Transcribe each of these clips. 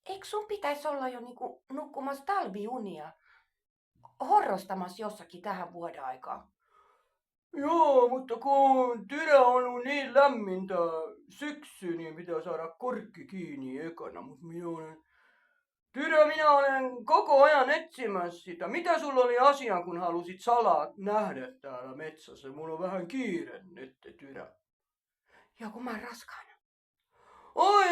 Eikö sun pitäisi olla jo niinku nukkumassa talviunia? Horrostamassa jossakin tähän vuoden aikaan? Joo, mutta kun Tyrä on ollut niin lämmintä syksy, niin pitää saada korkki kiinni ekana. Mut minä olen koko ajan etsimässä sitä. Mitä sulla oli asia, kun halusit salaa nähdä täällä metsässä? Mulla on vähän kiire nyt, Tyrä. Joku mä oon raskaana. Oi,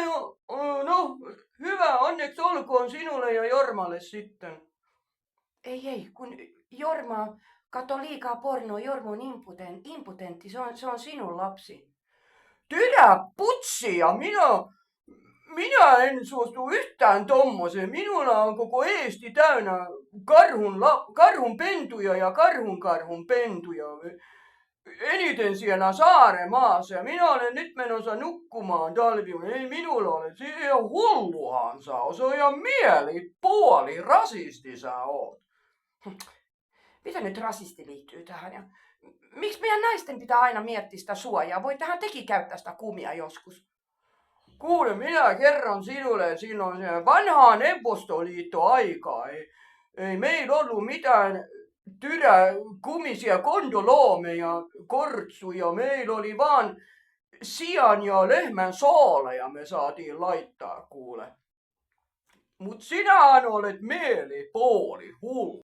no, hyvä, onneksi olkoon sinulle ja Jormalle sitten. Ei, kun Jorma kato liikaa pornoa. Jorma on impotentti. Se on sinun lapsi. Tyrä putsia, minä en suostu yhtään tommoseen. Minulla on koko Eesti täynnä karhunpentuja ja karhunpentuja. Eniten siellä Saaremaassa. Ja minä olen nyt menossa nukkumaan talviun. Ei minulla ole. Se ei ole hulluhan sä oot. Se on ihan mielipuoli. Rasisti sä oot. Mitä nyt rasisti liittyy tähän? Ja miksi meidän naisten pitää aina miettiä sitä suojaa? Voi tähän teki käyttää sitä kumia joskus. Kuule, minä kerron sinulle, silloin se vanhaa Neuvostoliitto-aikaa. Ei meillä ollut mitään kumisia kondoloomeja, kortsuja. Meillä oli vaan sian ja lehmän saaleja me saatiin laittaa, kuule. Mut sinähän olet mielipuoli, hullu.